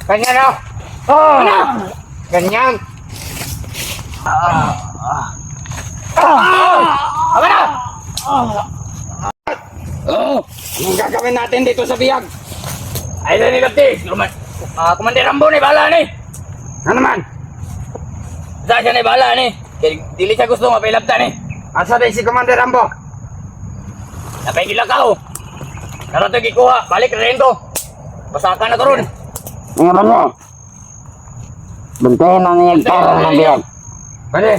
Ganyan na. Ano? Ganyan. Tama na! Anong gagawin natin dito sa biyag? Ay na ni Kapti. Kumandir Rambo ni bala ni. Ano naman? Saan siya ni bala ni? Dili siya gusto mapailabta ni. Asa din si Commander Rambo? Napay gilakaw. Narato gikuha. Balik na rin to. Pasakan na to ron. Nga ba na? Bantayan na niya taro ng biyag. Bale.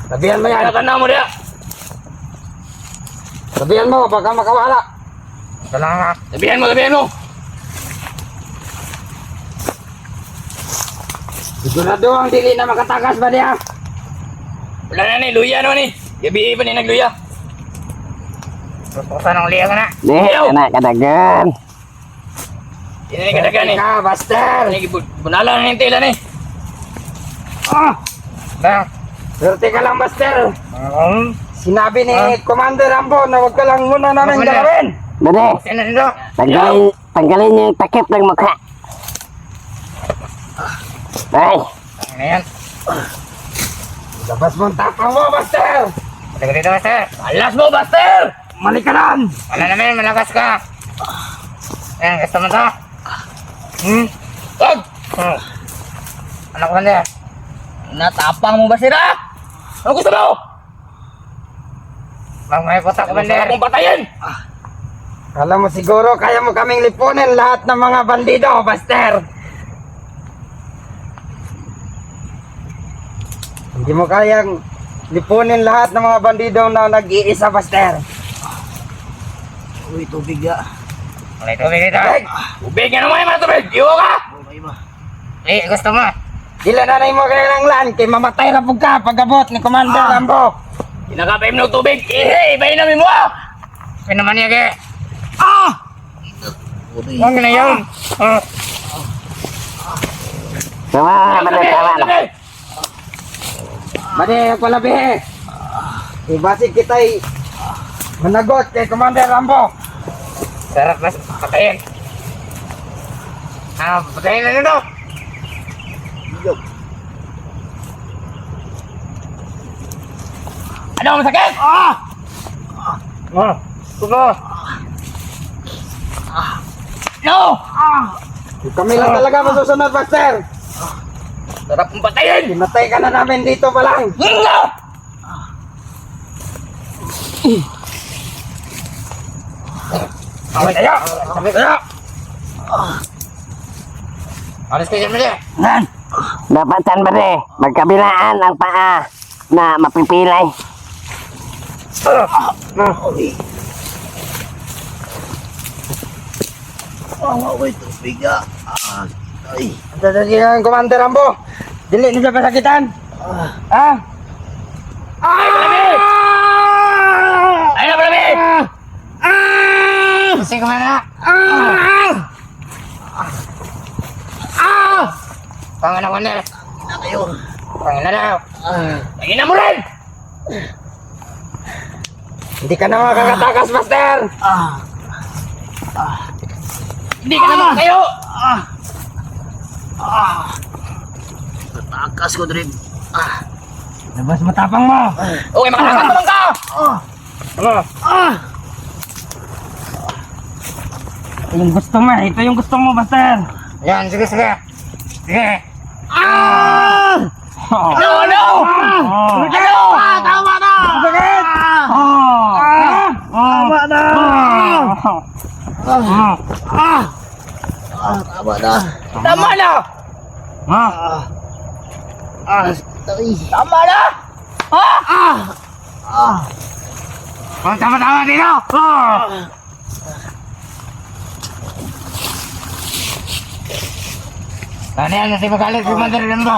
Sabihan mo yan. Tanan mo diya. Sabihan mo, baka makawala. Salamat. Sabihan mo. Sigurado ang dili na makatakas ba niya? Wala na ni, luya no ni. Gabi pa ni nagluya. Tutusan ang liya ka na. Di, anak kadagan. Hindi na kadagan ni. Ka, Buster. Bunala na yung tila ni. Swerte ka lang, Buster. Sinabi ni Commander Rambo na huwag ka lang muna namin galawin. Bade, tanggalin niyo yung takip ng mukha. Ay. Ano yan? Labas mo ang tapang mo, Buster! Taga dito, Buster! Alas mo, Buster! Malikanan! Wala namin, malakas ka! Ayan, gusto mo ito? Wag! Anak ko na natapang mo ba sila? Ano gusto mo? Bang may kotak, Commander! Gusto mong patayin! Kala mo siguro kaya mo kaming lipunin lahat ng mga bandido, Buster! Hindi mo kayang lipunin lahat ng mga bandido na nag-iisa, Buster. Uy, tubig ya. May tubig dito. Tubig nga naman yung tubig. Iwo ka! Gusto mo? Dila na mo kailang lan kay mamatay na po ka pag-abot ni Commander Rambo. Kinakapay mo ng tubig. Ibayin namin mo! Kaya naman niya kaya. Huwag na yun. Tama na. Bade, pala bihe. Ibasig kita'y managot kay Commander Rambo. Sarap na patayin. Patayin na nito. Ano, masakit? Tugo. No! Kami lang talaga masusunod, Buster. Sarap mong patayin! Hinatay ka na namin dito pa lang! Hinga! Kami tayo! Alis kayo dyan, Dapat saan ba de? Magkabilaan ang paa na mapipilay. Ako'y tubig ah. Ay. Dadali ang Commander Rambo! Dili niyo siya pasakitan! Ay, Palami! Ay na, Palami! Kasi ka na! Panganak ko na! Na kayo. Panganak na! Tangina mo rin! Hindi ka na makakatakas, Master! Hindi ka na makakayo! Takas ko drin. Labas matapang mo! Okay, makakataman ka! Ito yung gusto mo, ito yung gusto mo, Master! Yan, sige! Sige! No! Tama na! Sakit! Tama na! Tama na! Tama na! Tama dito! Ano yan? Nasi magalit si Commander Rambo.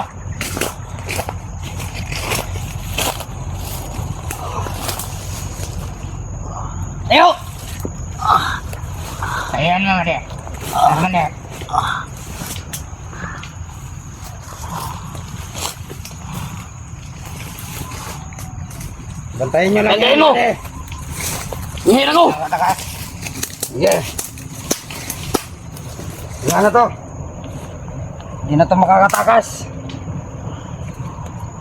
Ayo! Ayan mo dia. Ayan dia. Bantayin nyo lang. Bantayin mo! Hihira ko! Sige. Wala na to. Hindi na to makakatakas.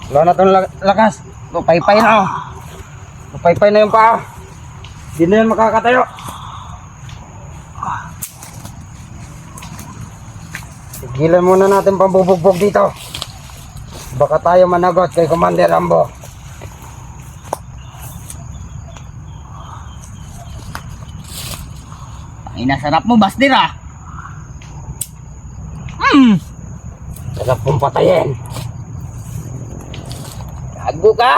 Wala na tong lakas. Paypay na oh. Paypay na yung paa. Hindi na yan makakatayo. Tigilan muna natin pambubugbog dito. Baka tayo managot kay Commander Rambo. Ay, nasarap mo, Bastir ah. Sarap pong patayin. Gago ka?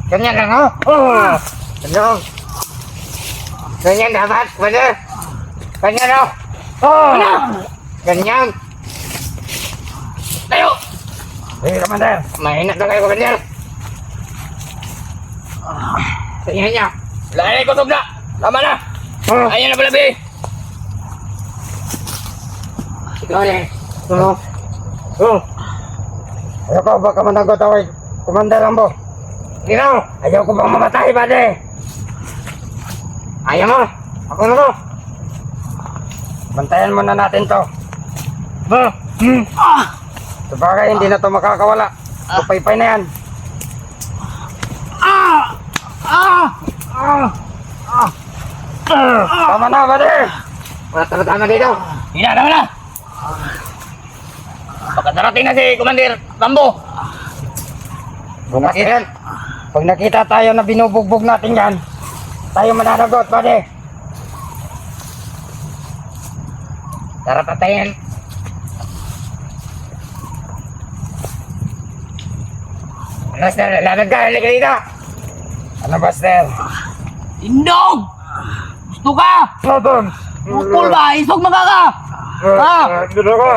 Ganyan lang oh. Ganyan. Ganyan dapat, brother. Ganyan oh. Ano? Ganyan. Tayo. Hey, Commander. Mahina na kayo, Commander. Ganyan niya. Lahat ay kutob na. Tama na. Ayan na pala, Bi. Ikaw na eh. Ayaw ko, baka managot ako eh. Commander Rambo. Ikaw, ayaw ko bang mamatay, pade? Ayaw mo. Ako na mo. Bantayan muna natin to. Sabagay, hindi na to makakawala. Paypay na yan. Tama na, pade. Tama dito. Tama na. Baka darating na si Commander Rambo. Pag nakita tayo na binubugbog natin yan, tayo mananagot, pade. Tara patayin. Buster, lalagay ka, halika dito. Ano, Buster? Indog! Gusto ka? Pupul ba? Isog magaka! Dito ka.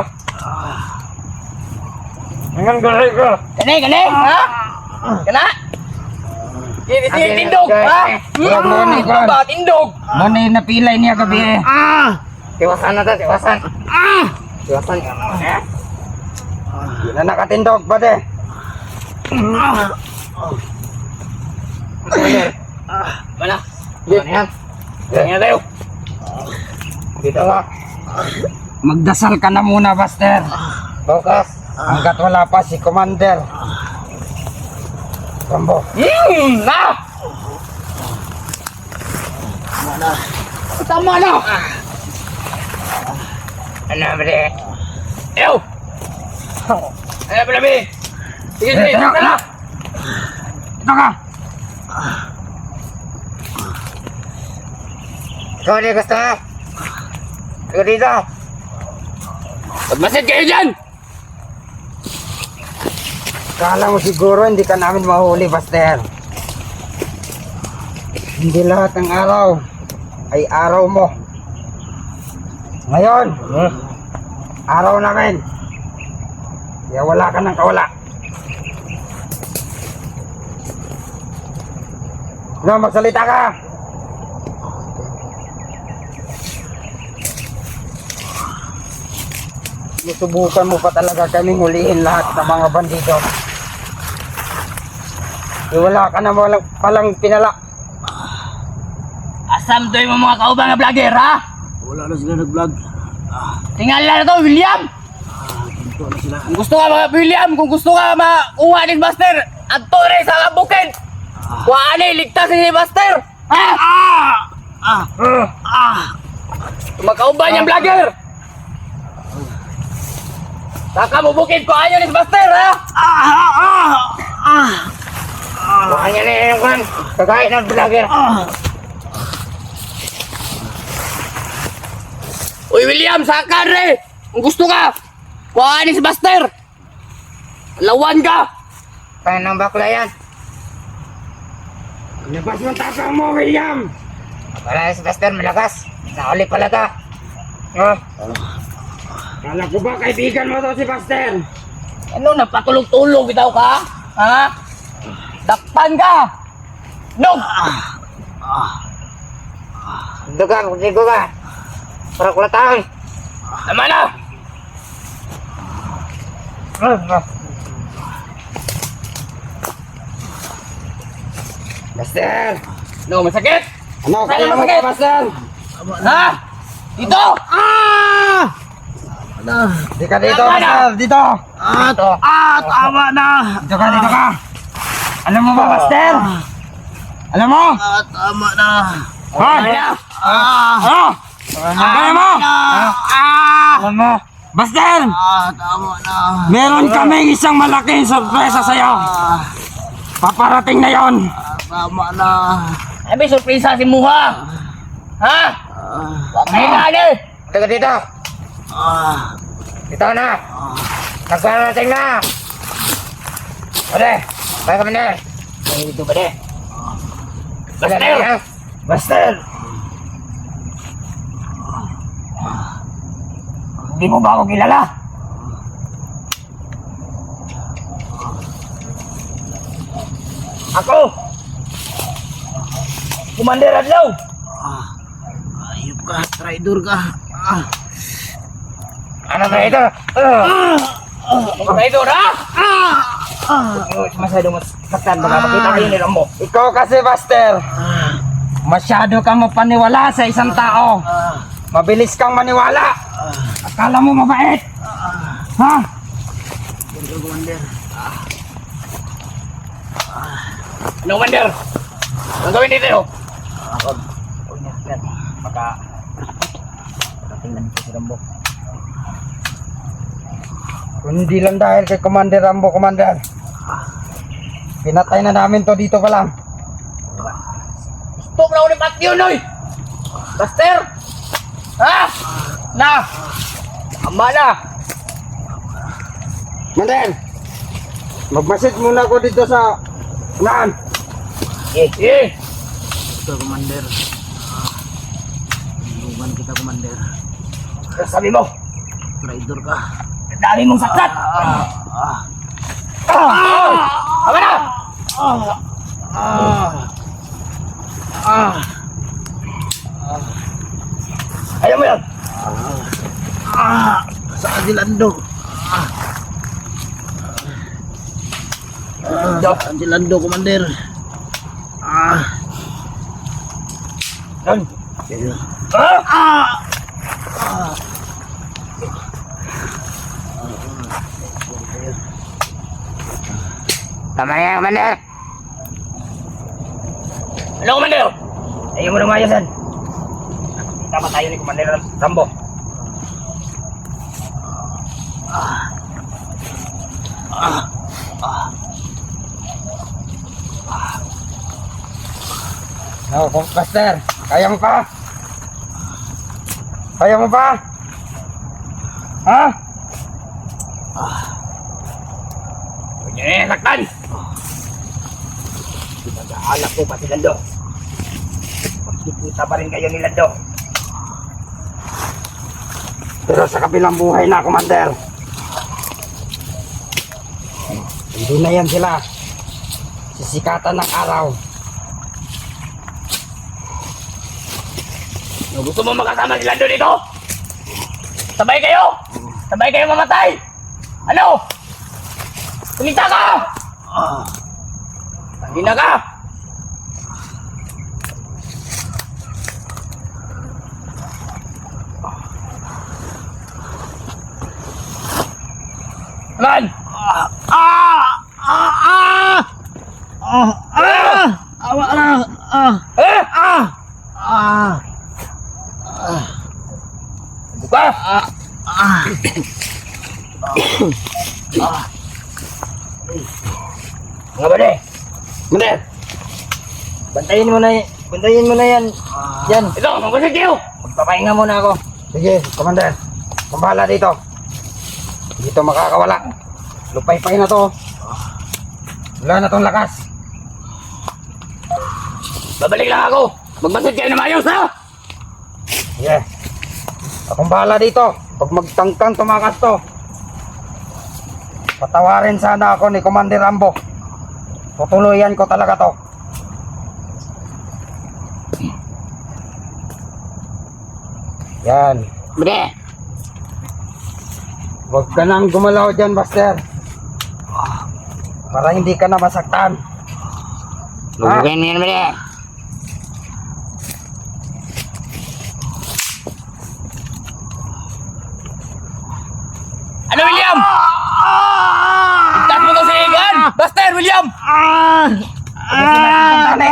Hanggang galing ka. Kani, ha? Kana? Tindog, ha? Tindog ba? Tindog! Muna yung napilay niya gabi eh. Tiwasan na to, tiwasan. Tiwasan. Hindi na nakatindog, pade. Mana? Yan. Yan tayo. Dito ka. Magdasal ka na muna, Buster. Bukas. Hanggat wala pa si Commander Rambo. Tama na! Ano, bre? Ew! Ano pala, Bi? Sige, Dito ka. Dito ka. Ikaw di gusto mo? Ikaw dito. Magmasid kayo dyan! Kala mo siguro hindi ka namin mahuli, Buster. Hindi lahat ng araw ay araw mo. Ngayon, araw namin. Kaya wala ka ng kawala. No, magsalita ka. Susubukan mo pa talaga kaming hulihin lahat ng mga bandido. Wala ka na palang pinala. Asam to yung mga kaubang na vlogger, ha? Wala na sila nag-vlog. Tingala na to, William! Kung gusto ka mga William, kung gusto ka makuha ni Buster, at rin sa bukid! Kuhaan ligtas si Buster! Ha? Magkauban yung vlogger! Saka mo bukid, kuhaan yun ni Buster, ha? Kuha niya na yung kan. Kakain ng vlogger. Uy, William, saka rin! Kung gusto ka, kuhaan ni si Buster! Lawan ka! Kaya ng bakla yan. Labas mo tapang mo, William! Para si Buster malakas. Nakuli pala ka. Kala ko ba kaibigan mo to si Buster? Ano, napatulog-tulog bitaw ka? Ha? Dakpan ka! Nog! Dugang, kusigo ka. Para kulatahan. Tama na! Master! No, masakit! Ano, Saan kaya mo masakit? ba, Master? Ha? Dito! Di ka dito, Tama na! Master! Dito! Dito! Tama na! Dito ka, dito ka! Alam mo ba, Master? Alam mo? Tama na! Ha? Ano? Kaya mo? Alam mo? Master! Tama na! Meron kaming isang malaking sorpresa sa'yo. Paparating na yon. Tama na! Ay, may surpresa si Muha! Ha? Huwag na hinali! Teka dito. Dito na. Nagparating na. Pwede. Kaya kami na. Dito ba de? Master! Master! Hindi mo ba ako kilala? Ako! Commander Adlaw! Ayup ka! Traidor ka! Ano na ito? Traidor ha? Masyado mas saktan baka makita kayo ni Rambo. Ikaw kasi, Master. Masyado kang mapaniwala sa isang tao. Mabilis kang maniwala. Akala mo mabait. Ha? Commander! Ano, Commander? Ang gawin dito? Maka... Tingnan ko si Rambo. Kundi lang dahil kay Commander Rambo, Commander. Pinatay na namin to dito pa lang. Stop na ulit patio, Noy! Buster! Ha? Na! Tama na! Commander! Magmasid muna ako dito sa unahan. Eh! Ito, Commander! Lugan kita, Commander! Ano sabi mo? Traidor ka! Dami mong saklat! Tama na! Ayaw mo yan! Sa Adilando! Adilando, Commander! Yan! Tama yan, Commander. Ano, Commander? Ayaw mo na mayasan. Nakita pa tayo ni Commander Rambo. No, Master. Kaya mo pa? Kaya mo pa? Ha? Huwag niyo na saktan! Pinag-aalak ko pa si Lando. Magkikita pa rin kayo ni Lando. Pero sa kabilang buhay na, Commander. Hindi na yan sila. Sisikatan ng araw. Kung gusto mo makasama si Lando dito, sabay kayo! Sabay kayo mamatay! Ano? Kumita ka! Hindi na ka! Man! Awa na! Buka! Mga bade! Commander! Bantayin mo na yan. Yan. Ito, magbasag kayo! Magpapahinga muna ako. Sige, Commander. Kumbala dito. Dito makakawala. Lupay-pay na to. Wala na tong lakas. Babalik lang ako. Magbasag kayo na mayos, ha? Sige. Akong bahala dito. Pag magtangtang tumakas to. Patawarin sana ako ni Commander Rambo. Tutuluyan ko talaga to. Yan. Bade! Huwag ka nang gumalaw dyan, Buster. Para hindi ka na masaktan. Lugugin mo yan, Mali. Ano, William? Ligtas mo to si Igan! Buster, William!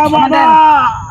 Commander!